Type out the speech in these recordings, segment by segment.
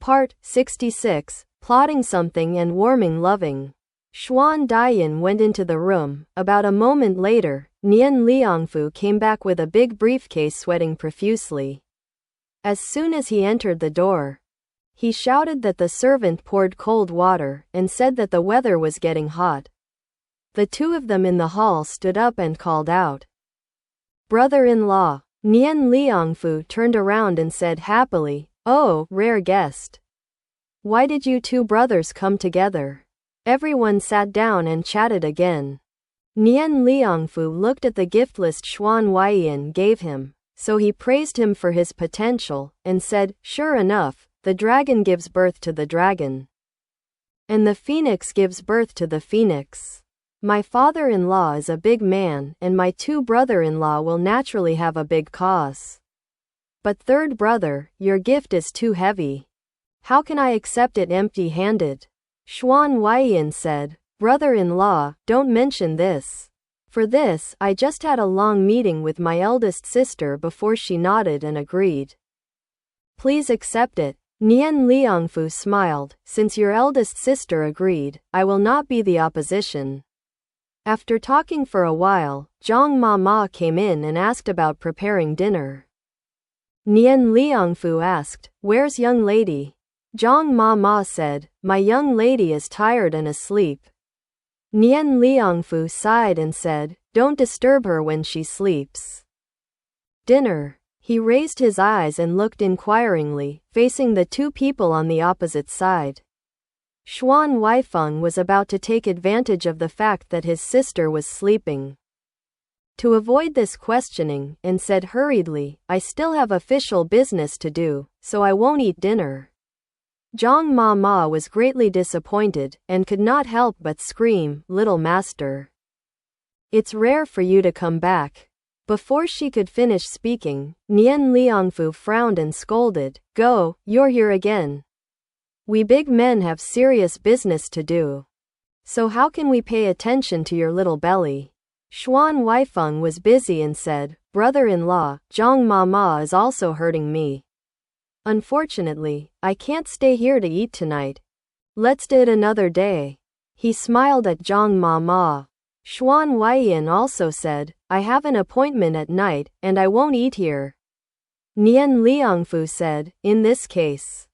Part 66, Plotting Something and Warming Loving. Xuan Dian went into the room. About a moment later, Nian Liangfu came back with a big briefcase, sweating profusely. As soon as he entered the door, he shouted that the servant poured cold water and said that the weather was getting hot. The two of them in the hall stood up and called out, "Brother-in-law." Nian Liangfu turned around and said happily, "Oh, rare guest. Why did you two brothers come together?" Everyone sat down and chatted again. Nian Liangfu looked at the gift list Xuan Huaifeng gave him, so he praised him for his potential, and said, "Sure enough, the dragon gives birth to the dragon. And the phoenix gives birth to the phoenix. My father-in-law is a big man, and my two brother-in-law will naturally have a big cause. But third brother, your gift is too heavy. How can I accept it empty-handed?" Xuan Huaifeng said, "Brother-in-law, don't mention this. For this, I just had a long meeting with my eldest sister before she nodded and agreed. Please accept it." Nian Liangfu smiled. "Since your eldest sister agreed, I will not be the opposition." After talking for a while, Zhang Mama came in and asked about preparing dinner. Nian Liangfu asked, "Where's young lady?" Zhang Mama said, "My young lady is tired and asleep." Nian Liangfu sighed and said, "Don't disturb her when she sleeps." Dinner. He raised his eyes and looked inquiringly, facing the two people on the opposite side. Xuan Huaifeng was about to take advantage of the fact that his sister was sleeping, to avoid this questioning, and said hurriedly, "I still have official business to do, so I won't eat dinner." Zhang Mama was greatly disappointed, and could not help but scream, "Little master! It's rare for you to come back." Before she could finish speaking, Nian Liangfu frowned and scolded, "Go, you're here again. We big men have serious business to do. So how can we pay attention to your little belly?" Xuan Huaifeng was busy and said, "Brother-in-law, Zhang Mama is also hurting me. Unfortunately, I can't stay here to eat tonight. Let's do it another day." He smiled at Zhang Mama. Xuan Huaifeng also said, "I have an appointment at night, and I won't eat here." Nian Liangfu said, "In this case,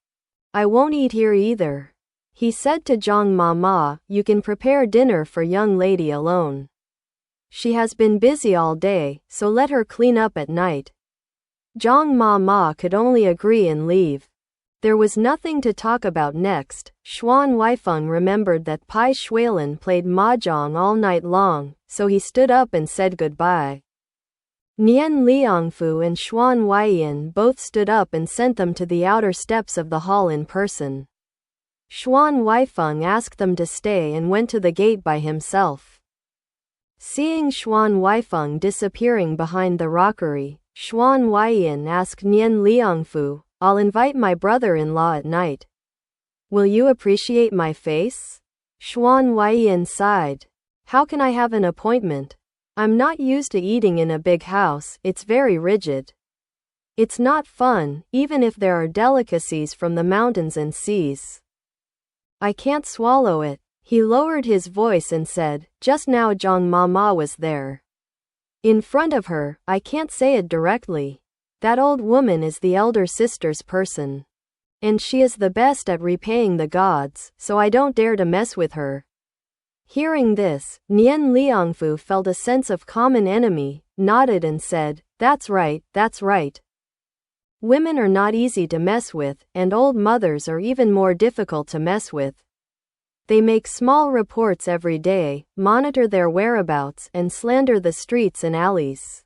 I won't eat here either." He said to Zhang Mama, "You can prepare dinner for young lady alone. She has been busy all day, so let her clean up at night." Zhang Mama could only agree and leave. There was nothing to talk about next. Xuan Huaifeng remembered that Bai Xuelan played mahjong all night long, so he stood up and said goodbye. Nian Liangfu and Xuan Huaifeng both stood up and sent them to the outer steps of the hall in person. Xuan Huaifeng asked them to stay and went to the gate by himself. Seeing Xuan Huaifeng disappearing behind the rockery, Xuan Huaifeng asked Nian Liangfu, "I'll invite my brother-in-law at night. Will you appreciate my face?" Xuan Huaifeng sighed. "How can I have an appointment? I'm not used to eating in a big house, it's very rigid. It's not fun, even if there are delicacies from the mountains and seas. I can't swallow it." He lowered his voice and said, "Just now Zhang Mama was there. In front of her, I can't say it directly. That old woman is the elder sister's person. And she is the best at repaying the gods, so I don't dare to mess with her." Hearing this, Nian Liangfu felt a sense of common enemy, nodded and said, that's right. Women are not easy to mess with, and old mothers are even more difficult to mess with. They make small reports every day, monitor their whereabouts, and slander the streets and alleys.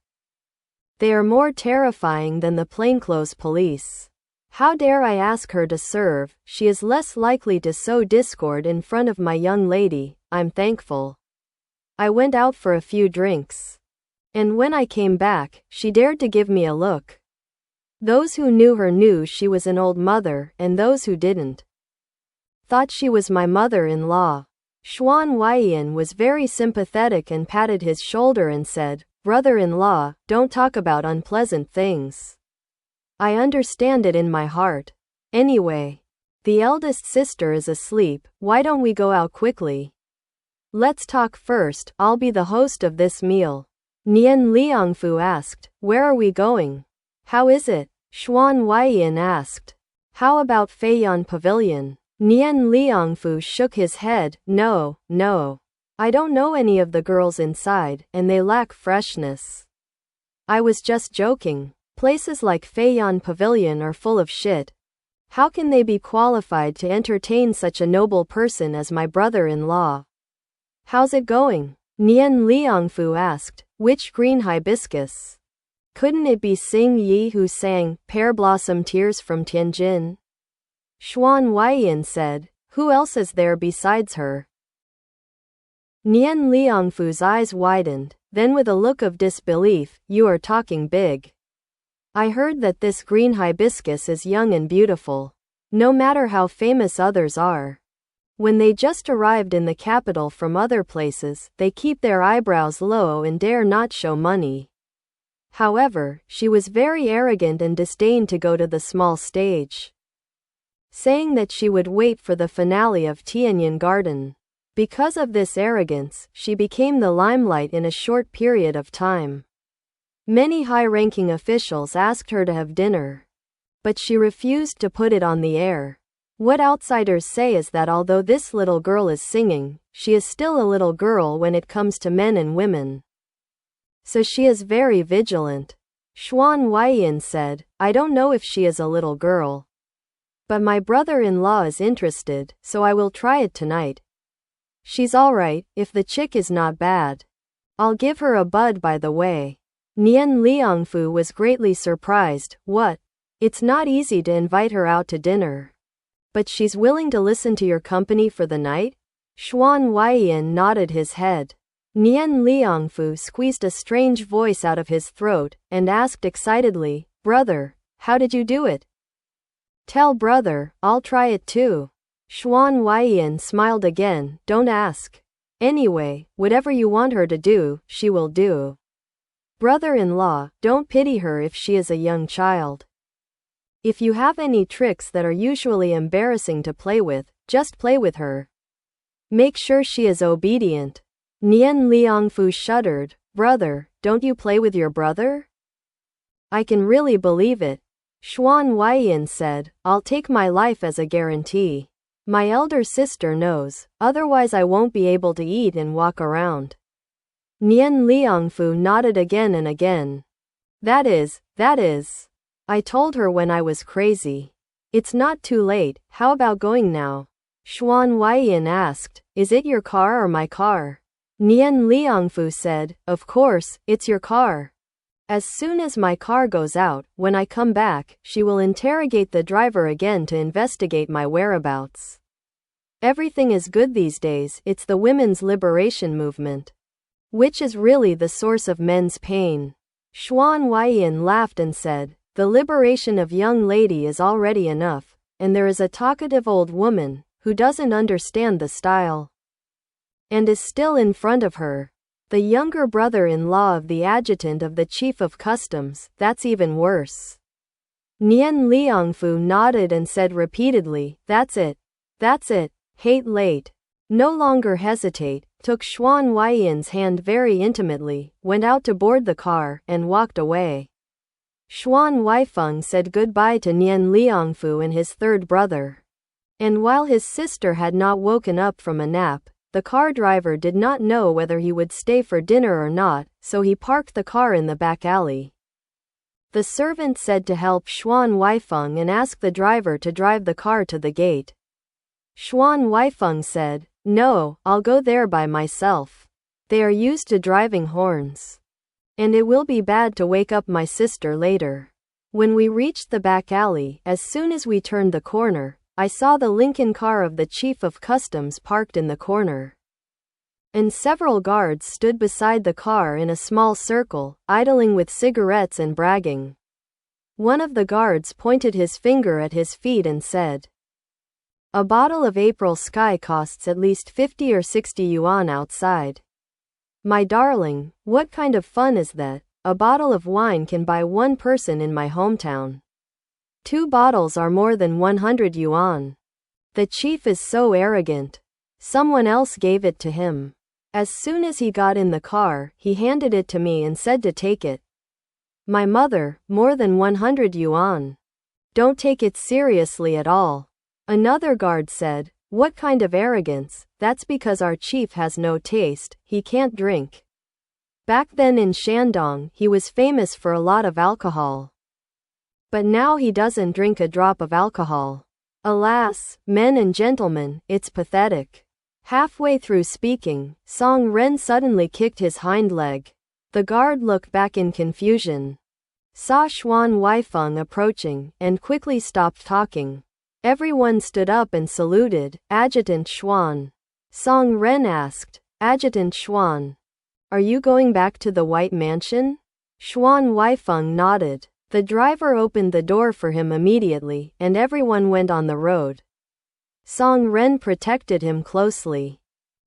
They are more terrifying than the plainclothes police. How dare I ask her to serve? She is less likely to sow discord in front of my young lady. I'm thankful. I went out for a few drinks, and when I came back, she dared to give me a look. Those who knew her knew she was an old mother, and those who didn't thought she was my mother-in-law." Xuan Huaifeng was very sympathetic and patted his shoulder and said, "Brother-in-law, don't talk about unpleasant things. I understand it in my heart. Anyway, The eldest sister is asleep, why don't we go out quickly? Let's talk first, I'll be the host of this meal. Nian Liangfu asked, where are we going? How is it? Xuan Huaifeng asked. How about Feiyan Pavilion? Nian Liangfu shook his head, no. I don't know any of the girls inside, and they lack freshness. I was just joking. Places like Feiyan Pavilion are full of shit. How can they be qualified to entertain such a noble person as my brother-in-law? How's it going? Nian Liangfu asked. Which green hibiscus? Couldn't it be Xing Yi who sang Pear Blossom Tears from Tianjin? Xuan Huaifeng said. Who else is there besides her? Nian Liangfu's eyes widened, then with a look of disbelief, you are talking big. I heard that this green hibiscus is young and beautiful. No matter how famous others are. When they just arrived in the capital from other places, they keep their eyebrows low and dare not show money. However, she was very arrogant and disdained to go to the small stage, saying that she would wait for the finale of Tianyan Garden. Because of this arrogance, she became the limelight in a short period of time. Many high-ranking officials asked her to have dinner, but she refused to put it on the air. What outsiders say is that although this little girl is singing, she is still a little girl when it comes to men and women. So she is very vigilant. Xuan Huaifeng said, I don't know if she is a little girl. But my brother-in-law is interested, so I will try it tonight. She's alright, if the chick is not bad. I'll give her a bud by the way. Nian Liangfu was greatly surprised. What? It's not easy to invite her out to dinner. But she's willing to listen to your company for the night? Xuan Huaifeng nodded his head. Nian Liangfu squeezed a strange voice out of his throat, and asked excitedly, Brother, how did you do it? Tell brother, I'll try it too. Xuan Huaifeng smiled again, don't ask. Anyway, whatever you want her to do, she will do. Brother-in-law, don't pity her if she is a young child. If you have any tricks that are usually embarrassing to play with, just play with her. Make sure she is obedient. Nian Liangfu shuddered. Brother, don't you play with your brother? I can really believe it. Xuan Huaifeng said, I'll take my life as a guarantee. My elder sister knows, otherwise I won't be able to eat and walk around. Nian Liangfu nodded again and again. That is. I told her when I was crazy. It's not too late, how about going now? Xuan Huaifeng asked, is it your car or my car? Nian Liangfu said, of course, it's your car. As soon as my car goes out, when I come back, she will interrogate the driver again to investigate my whereabouts. Everything is good these days, it's the women's liberation movement. Which is really the source of men's pain. Xuan Huaifeng laughed and said, the liberation of young lady is already enough, and there is a talkative old woman, who doesn't understand the style, and is still in front of her. The younger brother-in-law of the adjutant of the chief of customs, that's even worse. Nian Liangfu nodded and said repeatedly, that's it. Hate late. No longer hesitate, took Xuan Huaifeng's hand very intimately, went out to board the car, and walked away. Xuan Huaifeng said goodbye to Nian Liangfu and his third brother. And while his sister had not woken up from a nap, the car driver did not know whether he would stay for dinner or not, so he parked the car in the back alley. The servant said to help Xuan Huaifeng and ask the driver to drive the car to the gate. Xuan Huaifeng said, no, I'll go there by myself. They are used to driving horns. And it will be bad to wake up my sister later. When we reached the back alley, as soon as we turned the corner, I saw the Lincoln car of the chief of customs parked in the corner. And several guards stood beside the car in a small circle, idling with cigarettes and bragging. One of the guards pointed his finger at his feet and said, a bottle of April Sky costs at least 50 or 60 yuan outside. My darling, what kind of fun is that? A bottle of wine can buy one person in my hometown. 2 bottles are more than 100 yuan. The chief is so arrogant. Someone else gave it to him. As soon as he got in the car, he handed it to me and said to take it. My mother, more than 100 yuan. Don't take it seriously at all. Another guard said, what kind of arrogance? That's because our chief has no taste, he can't drink. Back then in Shandong, he was famous for a lot of alcohol. But now he doesn't drink a drop of alcohol. Alas, men and gentlemen, it's pathetic. Halfway through speaking, Song Ren suddenly kicked his hind leg. The guard looked back in confusion. Saw Xuan Huaifeng approaching, and quickly stopped talking. Everyone stood up and saluted. Adjutant Xuan. Song Ren asked, Adjutant Xuan, are you going back to the White Mansion? Xuan Huaifeng nodded. The driver opened the door for him immediately, and everyone went on the road. Song Ren protected him closely.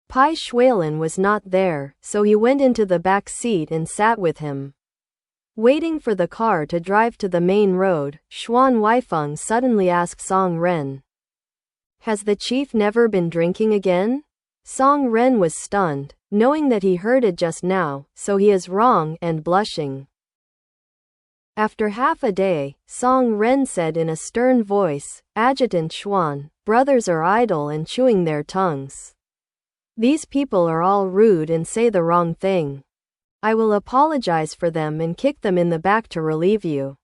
Bai Xuelan was not there, so he went into the back seat and sat with him. Waiting for the car to drive to the main road, Xuan Huaifeng suddenly asked Song Ren, has the chief never been drinking again? Song Ren was stunned, knowing that he heard it just now, so he is wrong, and blushing. After half a day, Song Ren said in a stern voice, Adjutant Xuan, brothers are idle and chewing their tongues. These people are all rude and say the wrong thing. I will apologize for them and kick them in the back to relieve you.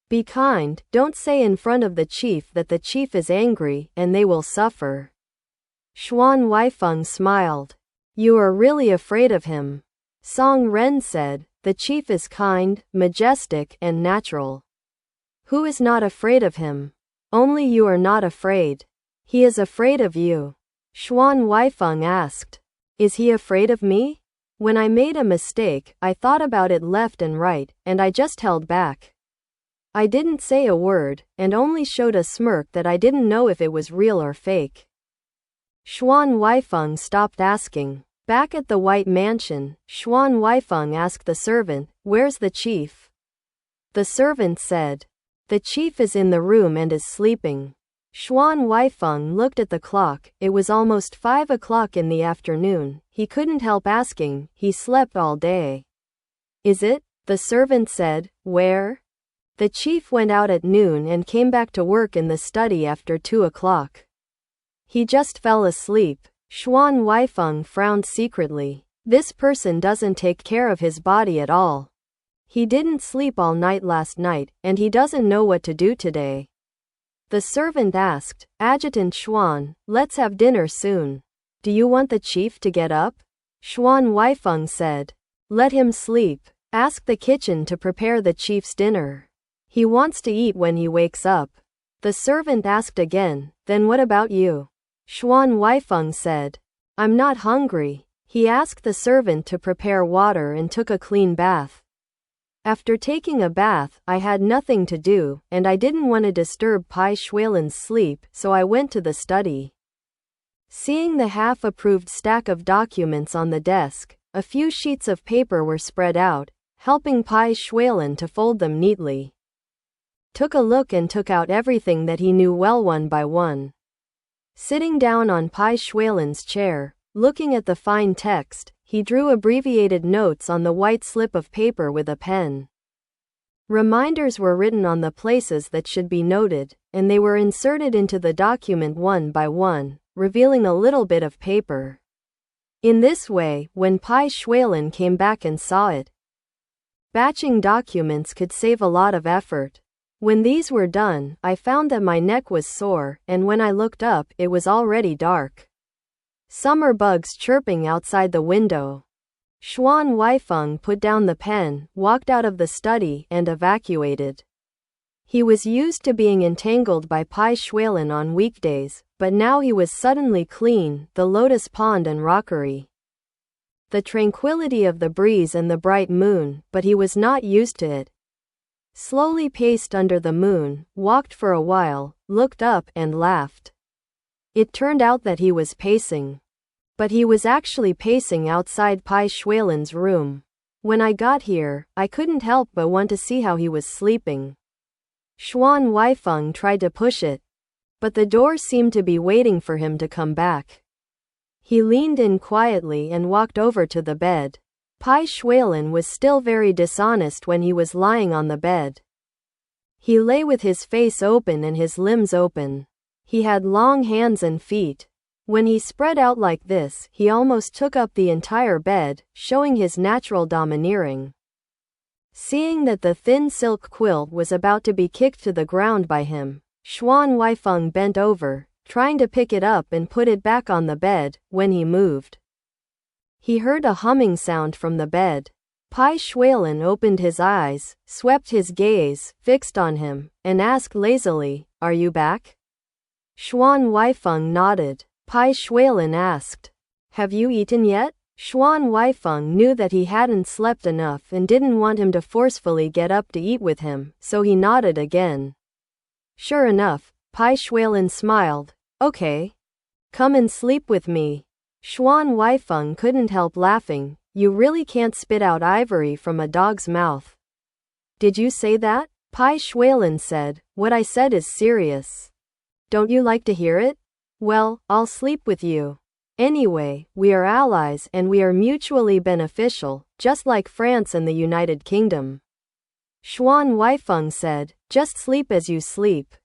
Be kind, don't say in front of the chief that the chief is angry, and they will suffer. Xuan Huaifeng smiled. You are really afraid of him. Song Ren said, the chief is kind, majestic, and natural. Who is not afraid of him? Only you are not afraid. He is afraid of you. Xuan Huaifeng asked, is he afraid of me? When I made a mistake, I thought about it left and right, and I just held back. I didn't say a word, and only showed a smirk that I didn't know if it was real or fake. Xuan Huaifeng stopped asking. Back at the White Mansion, Xuan Huaifeng asked the servant, where's the chief? The servant said, the chief is in the room and is sleeping. Xuan Huaifeng looked at the clock. It was almost 5 o'clock in the afternoon. He couldn't help asking, he slept all day. Is it? The servant said, where? The chief went out at noon and came back to work in the study after 2 o'clock. He just fell asleep. Xuan Huaifeng frowned secretly. This person doesn't take care of his body at all. He didn't sleep all night last night, and he doesn't know what to do today. The servant asked, Adjutant Xuan, let's have dinner soon. Do you want the chief to get up? Xuan Huaifeng said, let him sleep. Ask the kitchen to prepare the chief's dinner. He wants to eat when he wakes up. The servant asked again, then what about you? Xuan Huaifeng said, I'm not hungry. He asked the servant to prepare water and took a clean bath. After taking a bath, I had nothing to do, and I didn't want to disturb Bai Xuelan's sleep, so I went to the study. Seeing the half-approved stack of documents on the desk, a few sheets of paper were spread out, helping Bai Xuelan to fold them neatly. Took a look and took out everything that he knew well one by one. Sitting down on Bai Xuelan's chair, looking at the fine text, he drew abbreviated notes on the white slip of paper with a pen. Reminders were written on the places that should be noted, and they were inserted into the document one by one, revealing a little bit of paper. In this way, when Bai Xuelan came back and saw it, batching documents could save a lot of effort. When these were done, I found that my neck was sore, and when I looked up, it was already dark. Summer bugs chirping outside the window. Xuan Huaifeng put down the pen, walked out of the study, and evacuated. He was used to being entangled by Bai Xuelan on weekdays, but now he was suddenly clean, the lotus pond and rockery. The tranquility of the breeze and the bright moon, but he was not used to it. Slowly paced under the moon, walked for a while, looked up, and laughed. It turned out that he was pacing. But he was actually pacing outside Bai Xuelan's room. When I got here, I couldn't help but want to see how he was sleeping. Xuan Huaifeng tried to push it. but the door seemed to be waiting for him to come back. He leaned in quietly and walked over to the bed. Bai Xuelan was still very dishonest when he was lying on the bed. He lay with his face open and his limbs open. He had long hands and feet. When he spread out like this, he almost took up the entire bed, showing his natural domineering. Seeing that the thin silk quilt was about to be kicked to the ground by him, Xuan Huaifeng bent over, trying to pick it up and put it back on the bed. When he moved, he heard a humming sound from the bed. Bai Xuelan opened his eyes, swept his gaze, fixed on him, and asked lazily, "Are you back?" Xuan Huaifeng nodded. Bai Xuelan asked, "Have you eaten yet?" Xuan Huaifeng knew that he hadn't slept enough and didn't want him to forcefully get up to eat with him, so he nodded again. Sure enough, Bai Xuelan smiled. "Okay. Come and sleep with me." Xuan Huaifeng couldn't help laughing. "You really can't spit out ivory from a dog's mouth." "Did you say that?" Bai Xuelan said. "What I said is serious. Don't you like to hear it? Well, I'll sleep with you. Anyway, we are allies and we are mutually beneficial, just like France and the United Kingdom." Xuan Huaifeng said, "Just sleep as you sleep.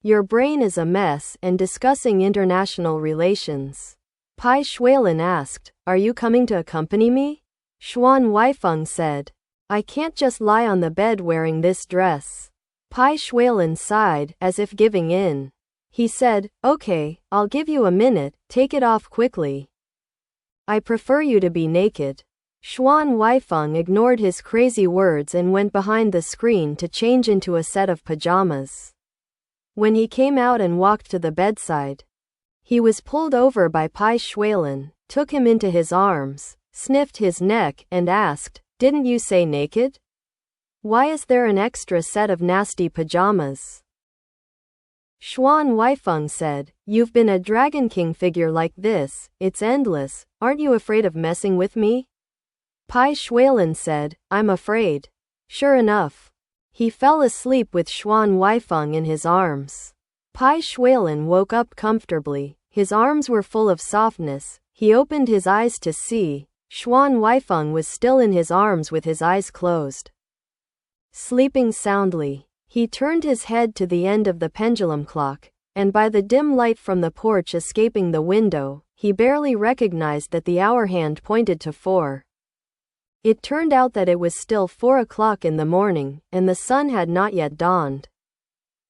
Your brain is a mess and discussing international relations." Bai Xuelan asked, "Are you coming to accompany me?" Xuan Huaifeng said, "I can't just lie on the bed wearing this dress." Bai Xuelan sighed, as if giving in. He said, "Okay, I'll give you a minute, take it off quickly." "I prefer you to be naked." Xuan Huaifeng ignored his crazy words and went behind the screen to change into a set of pajamas. When he came out and walked to the bedside, he was pulled over by Bai Xuelan, took him into his arms, sniffed his neck, and asked, "Didn't you say naked? Why is there an extra set of nasty pajamas?" Xuan Huaifeng said, "You've been a Dragon King figure like this, it's endless, aren't you afraid of messing with me?" Bai Xuelan said, "I'm afraid." Sure enough, he fell asleep with Xuan Huaifeng in his arms. Bai Xuelan woke up comfortably, his arms were full of softness. He opened his eyes to see Xuan Huaifeng was still in his arms with his eyes closed, sleeping soundly. He turned his head to the end of the pendulum clock, and by the dim light from the porch escaping the window, he barely recognized that the hour hand pointed to 4. It turned out that it was still 4 o'clock in the morning, and the sun had not yet dawned.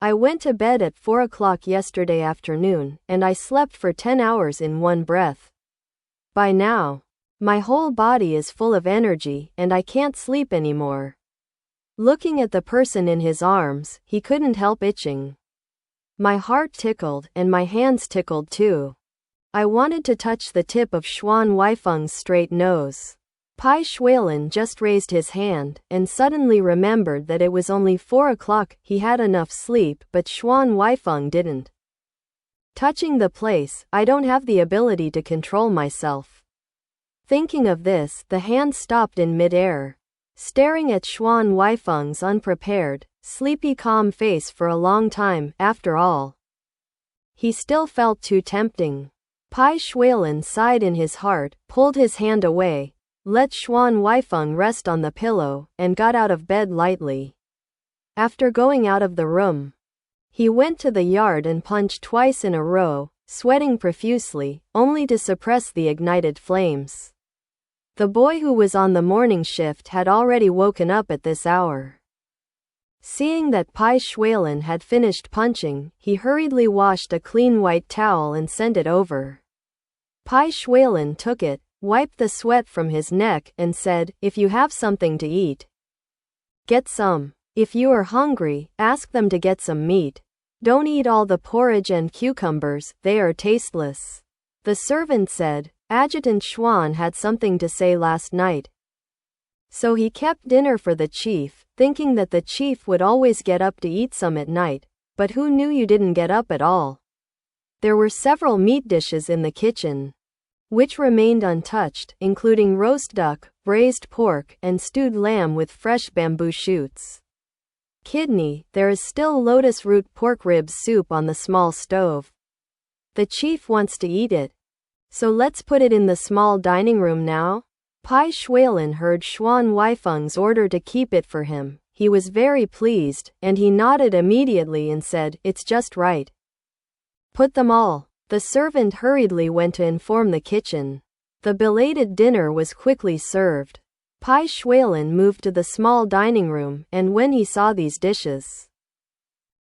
"I went to bed at 4 o'clock yesterday afternoon, and I slept for 10 hours in one breath. By now, my whole body is full of energy, and I can't sleep anymore." Looking at the person in his arms, he couldn't help itching. "My heart tickled, and my hands tickled too. I wanted to touch the tip of Xuan Huaifeng's straight nose." Bai Xuelan just raised his hand, and suddenly remembered that it was only 4 o'clock. He had enough sleep, but Xuan Huaifeng didn't. "Touching the place, I don't have the ability to control myself." Thinking of this, the hand stopped in mid-air, staring at Xuan Huaifeng's unprepared, sleepy calm face for a long time. After all, he still felt too tempting. Bai Xuelan sighed in his heart, pulled his hand away, let Xuan Huaifeng rest on the pillow, and got out of bed lightly. After going out of the room, he went to the yard and punched twice in a row, sweating profusely, only to suppress the ignited flames. The boy who was on the morning shift had already woken up at this hour. Seeing that Bai Xuelan had finished punching, he hurriedly washed a clean white towel and sent it over. Bai Xuelan took it, wiped the sweat from his neck, and said, "If you have something to eat, get some. If you are hungry, ask them to get some meat. Don't eat all the porridge and cucumbers, they are tasteless." The servant said, "Adjutant Xuan had something to say last night. So he kept dinner for the chief, thinking that the chief would always get up to eat some at night, but who knew you didn't get up at all?" There were several meat dishes in the kitchen, which remained untouched, including roast duck, braised pork, and stewed lamb with fresh bamboo shoots. Kidney, there is still lotus root pork ribs soup on the small stove. The chief wants to eat it. So let's put it in the small dining room now? Bai Xuelan heard Xuan Huaifeng's order to keep it for him. He was very pleased, and he nodded immediately and said, "It's just right. Put them all." The servant hurriedly went to inform the kitchen. The belated dinner was quickly served. Bai Xuelan moved to the small dining room, and when he saw these dishes,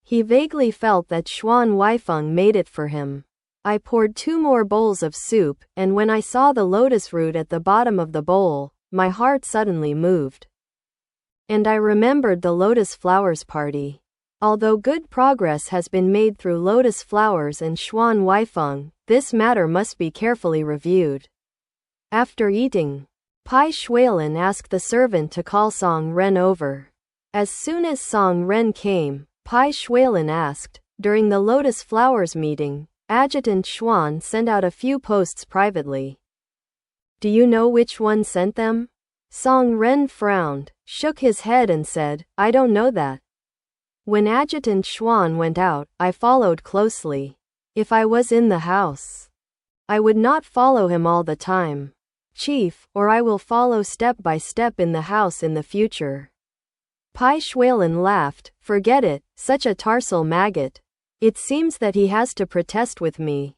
he vaguely felt that Xuan Huaifeng made it for him. I poured 2 more bowls of soup, and when I saw the lotus root at the bottom of the bowl, my heart suddenly moved. And I remembered the lotus flowers party. Although good progress has been made through lotus flowers and Xuan Huaifeng, this matter must be carefully reviewed. After eating, Bai Xuelan asked the servant to call Song Ren over. As soon as Song Ren came, Bai Xuelan asked, "During the lotus flowers meeting, Adjutant Xuan sent out a few posts privately. Do you know which one sent them?" Song Ren frowned, shook his head and said, "I don't know that. When Adjutant Xuan went out, I followed closely. If I was in the house, I would not follow him all the time, Chief, or I will follow step by step in the house in the future." Bai Xuelan laughed. "Forget it, such a tarsal maggot. It seems that he has to protest with me.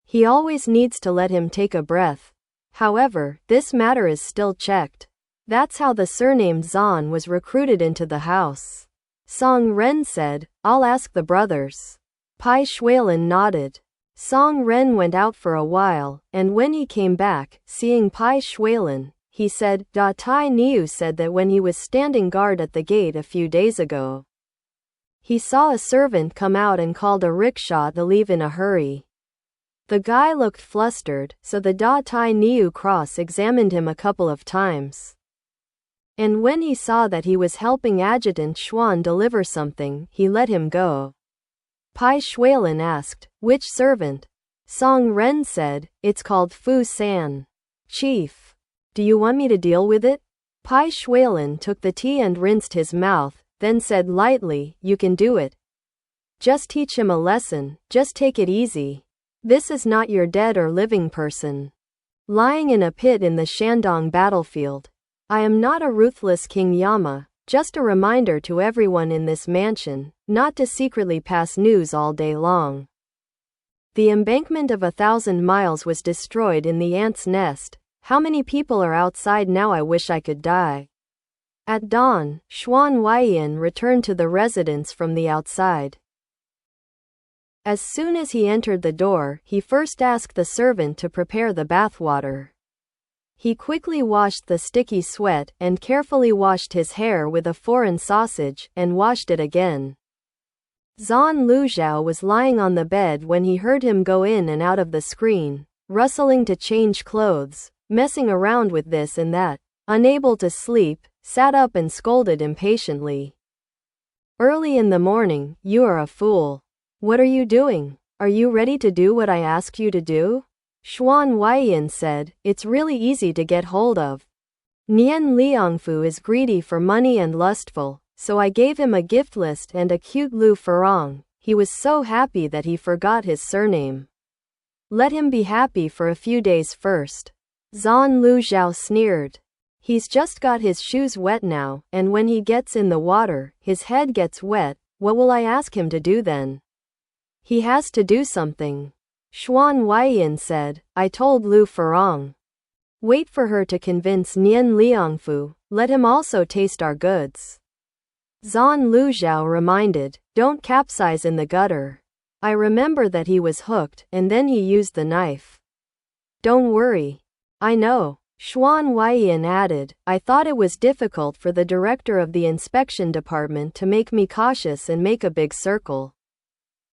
He always needs to let him take a breath. However, this matter is still checked." That's how the surnamed Zan was recruited into the house. Song Ren said, "I'll ask the brothers." Bai Xuelan nodded. Song Ren went out for a while, and when he came back, seeing Bai Xuelan, he said, "Da Tai Niu said that when he was standing guard at the gate a few days ago, he saw a servant come out and called a rickshaw to leave in a hurry. The guy looked flustered, so the Da Tai Niu cross-examined him a couple of times. And when he saw that he was helping Adjutant Xuan deliver something, he let him go." Bai Xuelan asked, "Which servant?" Song Ren said, "It's called Fu San." "Chief, do you want me to deal with it?" Bai Xuelan took the tea and rinsed his mouth, then said lightly, "You can do it. Just teach him a lesson, just take it easy. This is not your dead or living person lying in a pit in the Shandong battlefield. I am not a ruthless King Yama, just a reminder to everyone in this mansion, not to secretly pass news all day long. The embankment of 1,000 miles was destroyed in the ant's nest. How many people are outside now? I wish I could die." At dawn, Xuan Huaifeng returned to the residence from the outside. As soon as he entered the door, he first asked the servant to prepare the bathwater. He quickly washed the sticky sweat and carefully washed his hair with a foreign sausage, and washed it again. Zan Luzhao was lying on the bed when he heard him go in and out of the screen, rustling to change clothes, messing around with this and that. Unable to sleep, sat up and scolded impatiently. "Early in the morning, you are a fool. What are you doing? Are you ready to do what I asked you to do?" Xuan Huaifeng said, "It's really easy to get hold of. Nian Liangfu is greedy for money and lustful, so I gave him a gift list and a cute Lu Farong. He was so happy that he forgot his surname. Let him be happy for a few days first." Zan Luzhao sneered. "He's just got his shoes wet now, and when he gets in the water, his head gets wet. What will I ask him to do then? He has to do something." Xuan Huaifeng said, "I told Lu Farong. Wait for her to convince Nian Liangfu, let him also taste our goods." Zan Luzhao reminded, "Don't capsize in the gutter. I remember that he was hooked, and then he used the knife." "Don't worry. I know." Xuan Huaifeng added, "I thought it was difficult for the director of the inspection department to make me cautious and make a big circle.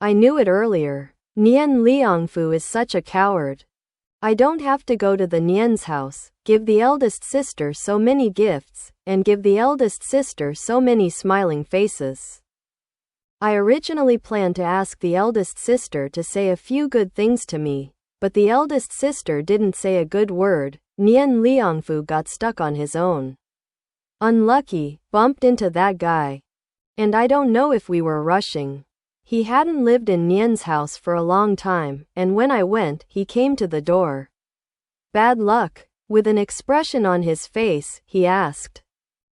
I knew it earlier. Nian Liangfu is such a coward. I don't have to go to the Nian's house, give the eldest sister so many gifts, and give the eldest sister so many smiling faces. I originally planned to ask the eldest sister to say a few good things to me, but the eldest sister didn't say a good word. Nian Liangfu got stuck on his own. Unlucky, bumped into that guy. And I don't know if we were rushing. He hadn't lived in Nian's house for a long time, and when I went, he came to the door. Bad luck? With an expression on his face, he asked.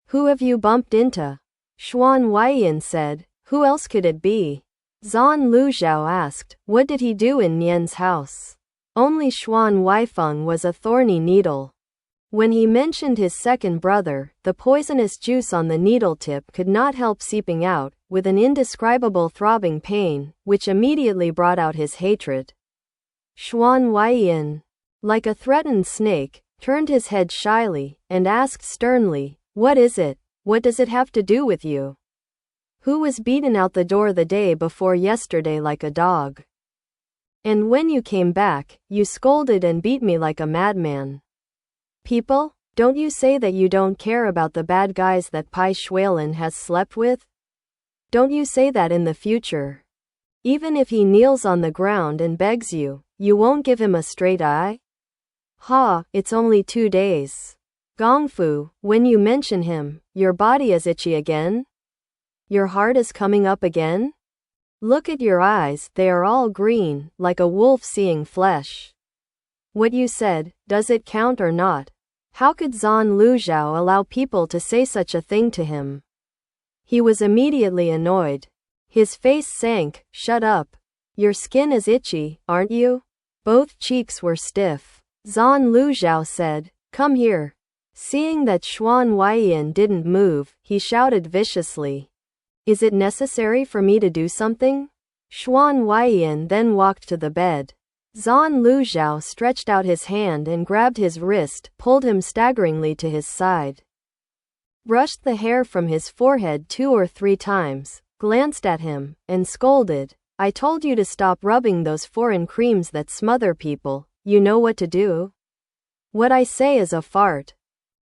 Who have you bumped into? Xuan Huaifeng said. Who else could it be? Xuan Luzhao asked. What did he do in Nian's house? Only Xuan Huaifeng was a thorny needle. When he mentioned his second brother, the poisonous juice on the needle tip could not help seeping out, with an indescribable throbbing pain, which immediately brought out his hatred. Xuan Huaifeng, like a threatened snake, turned his head shyly, and asked sternly, What is it? What does it have to do with you? Who was beaten out the door the day before yesterday like a dog? And when you came back, you scolded and beat me like a madman. People, don't you say that you don't care about the bad guys that Bai Xuelan has slept with? Don't you say that in the future? Even if he kneels on the ground and begs you, you won't give him a straight eye? Ha, it's only 2 days. Gongfu, when you mention him, your body is itchy again? Your heart is coming up again? Look at your eyes, they are all green, like a wolf seeing flesh. What you said, does it count or not? How could Xuan Luzhao allow people to say such a thing to him? He was immediately annoyed. His face sank. Shut up. Your skin is itchy, aren't you? Both cheeks were stiff. Xuan Luzhao said, Come here. Seeing that Xuan Huaifeng didn't move, he shouted viciously. Is it necessary for me to do something? Xuan Huaifeng then walked to the bed. Xuan Luzhao stretched out his hand and grabbed his wrist, pulled him staggeringly to his side. Brushed the hair from his forehead 2 or 3 times, glanced at him, and scolded, I told you to stop rubbing those foreign creams that smother people, you know what to do? What I say is a fart.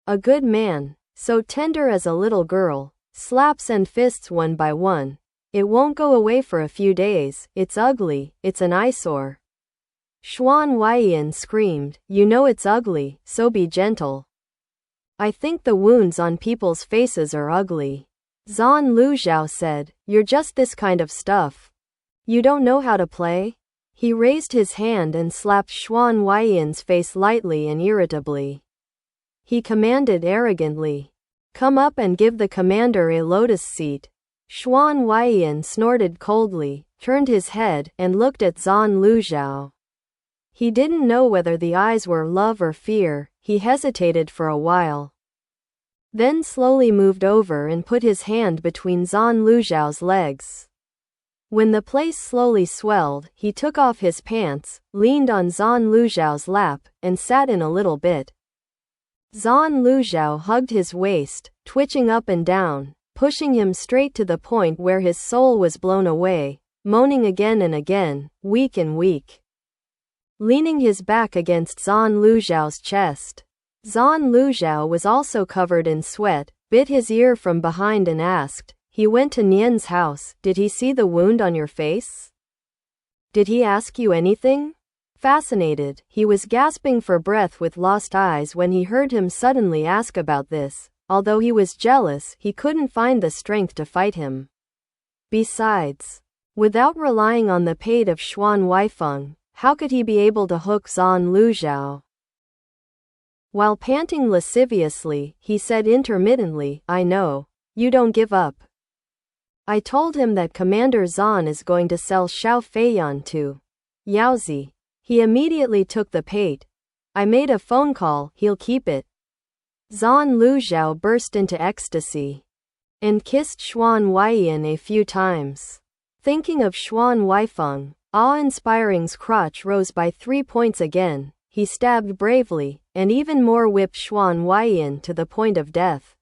A good man, so tender as a little girl, slaps and fists one by one. It won't go away for a few days, it's ugly, it's an eyesore. Xuan Huaifeng screamed, You know it's ugly, so be gentle. I think the wounds on people's faces are ugly. Xuan Luzhao said, You're just this kind of stuff. You don't know how to play? He raised his hand and slapped Xuan Huaifeng's face lightly and irritably. He commanded arrogantly, Come up and give the commander a lotus seat. Xuan Huaifeng snorted coldly, turned his head, and looked at Xuan Luzhao. He didn't know whether the eyes were love or fear. He hesitated for a while. Then slowly moved over and put his hand between Xuan Luzhao's legs. When the place slowly swelled, he took off his pants, leaned on Xuan Luzhao's lap, and sat in a little bit. Xuan Luzhao hugged his waist, twitching up and down, pushing him straight to the point where his soul was blown away, moaning again and again, weak and weak. Leaning his back against Xuan Luzhao's chest. Xuan Luzhao was also covered in sweat, bit his ear from behind and asked, He went to Nian's house, did he see the wound on your face? Did he ask you anything? Fascinated, he was gasping for breath with lost eyes when he heard him suddenly ask about this. Although he was jealous, he couldn't find the strength to fight him. Besides, without relying on the aid of Xuan Huaifeng, how could he be able to hook Xuan Luzhao? While panting lasciviously, he said intermittently, I know. You don't give up. I told him that Commander Xuan is going to sell Xiao Feiyan to Yaozi. He immediately took the bait. I made a phone call, he'll keep it. Xuan Luzhao burst into ecstasy and kissed Xuan Huaifeng a few times. Thinking of Xuan Huaifeng, awe-inspiring's crotch rose by 3 points again. He stabbed bravely, and even more whipped Xuan Huaifeng to the point of death.